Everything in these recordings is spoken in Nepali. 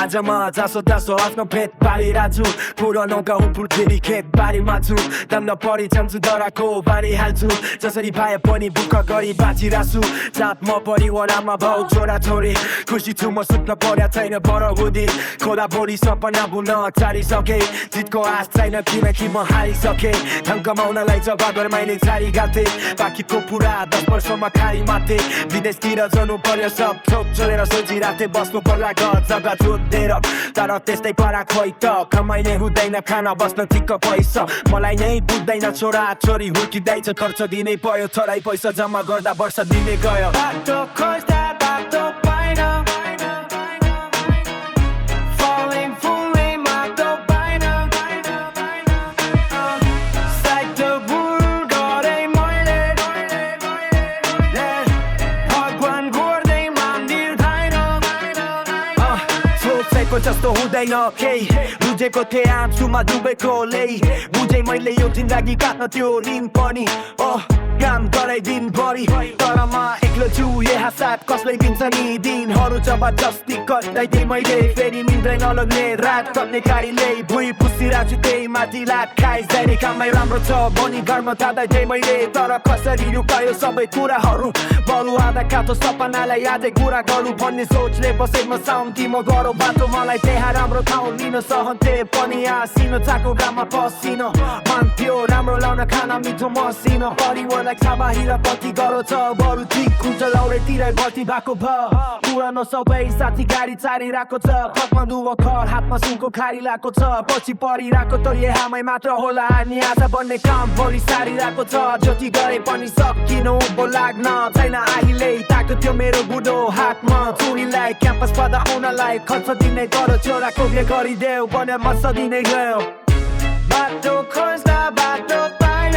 आज म जसो आफ्नो पेट पालिरहेछु पुरानो गाउँ फुलखेरि खेत बारीमा छु दाम्न परि जान्छु दराको बारिहाल्छु जसरी पाए पनि बुक गरी बाँचिरहेछु जात म परिवारमा भाउ छोरा छोरी खुसी छु म सुत्न पर्या छैन बरहुदी खोला बोरी सपना बुन्न चारिसके जितको आश छैन किनकि म हारिसके धन कमाउनलाई जग्गा मैले छाडी गाथे बाँकीको पुरा 10 वर्षमा खारी माथे विदेशतिर जानु पर्यो सब थोक छोडेर सोचिराथे बस्नु पर्ला घर जग्गा जोतेर तर त्यस्तै परा खोइ त कमाइने हुँदैन खाना बस्न ठिक्क पैसा मलाई नै बुझ्दैन छोरा छोरी हुर्किँदैछ खर्च दिनै पर्यो थोरै पैसा जम्मा गर्दा वर्ष दिने गयो बाटो खोज्दा बाटो पाइन falling fully बाटो पाइन साइड भुल गरे मैले भगवान गर्दै मन्दिर छैन सोचेको जस्तो हुँदैन केही बुझेको थिएँ आँसुमा डुबेको लै बुझेँ मैले यो जिन्दगी काट्न त्यो ऋण पनि काम गरे दिनभरि तर म एक्लो छु यहाँ साथ कसले दिन्छ नि दिनहरू जबरजस्ती कट्दै थिएँ मैले फेरि मिल्दै नलग्ने रात कट्ने गाडीले भुइँ पुसिरहेको छु त्यही माथि लात खाइ जाने काममै राम्रो छ भनी घरमा जाँदै थिएँ मैले तर कसरी रुकायो सबै कुराहरू बरु आधा काँचो सपनालाई यादै कुरा गरौँ भन्ने सोचले बसेमा साउन्थी म गरौँ बाटो मलाई त्यहाँ राम्रो ठाउँ लिन सहन्थे पनि आसिनो चाको घाममा पसिनो मान्थ्यो राम्रो लाउन खाना मिठो मसिनो परिवारलाई बाहिर कति गरो छ बरु ठिक हुन्छ लौरेतिरै भर्ती भएको भयो पुरानो सबै साथी गाडी चारिरहेको छ काठमाडौँ घर हातमा सुनको खारिरहेको छ पछि परिरहेको त यहाँमै मात्र होला अनि आज बन्ने काम भरि सारिरहेको छ जति गरे पनि सकिनु पो लाग्न छैन अहिले ताको त्यो मेरो बुढो हातमा छोरीलाई क्याम्पस पढ्दा आउनलाई खर्च दिने तर छोराको बिहे गरिदेऊ भने मर्छ दिने गयो बाटो खोज्दा बाटो पाइन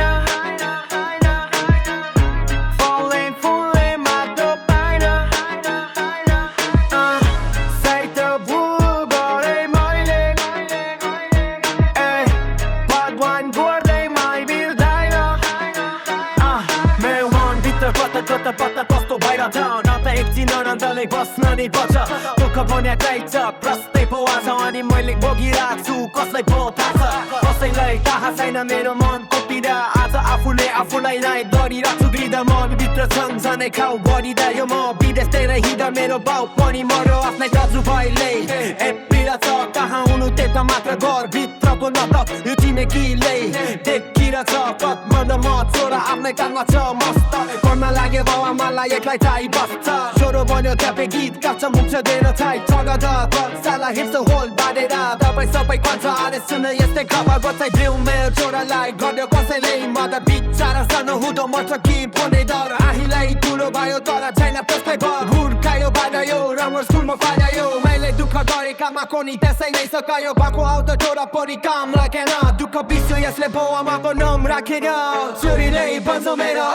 पत्ता कस्तो भइरहेछ न त एकछिन नन्दले बस्न नि पर्छ दुःख बनाएकै छ प्रस्तै पो आछ अनि मैले भोगिरहेको छु कसलाई पो थाहा छ कसैलाई थाहा छैन मेरो मनको पीडा आज आफूले आफूलाई नै गरिरहेको छु वृद्ध मनभित्र झन्झनै खाउ बढिँदा यो म विदेशतिर हिँड्दा मेरो बाउ पनि मर्यो आफ्नै दाजुभाइले पीडा छ कहाँ हुनु त्यता मात्र घरभित्रको न त यो छिमेकीले देखिरहेछ काठमाडौँ म छोरा आफ्नै काममा छ मस्त गर्न लाग्यो बाउ आमालाई एक्लै चाहिँ बस्छ छोरो बन्यो ट्यापे गीत गाउँछ मुख छँदैन छाइ छगद साला हिँड्छ होल बाँडेर तपाईँ सबै भन्छ अरे सुन यस्तै खबर बताइदेऊ मेरो छोरालाई गर्यो कसैले मद्दत बिचारा सानो हुँदो मर्छ कि पनि डर आहीलाई ठुलो भयो तर छैन त्यस्तै भयो हुर्कायो बाँड्यो राम्रो स्कुलमा पायो मैले दुःख गरेकामा कोनी त्यसै नै सकायो भएको आउँछ छोरा परि काम लागेन दुःख बिर्स्यो यसले बाउ आमाको नाम राखेन छोरीले भन्छ मेरो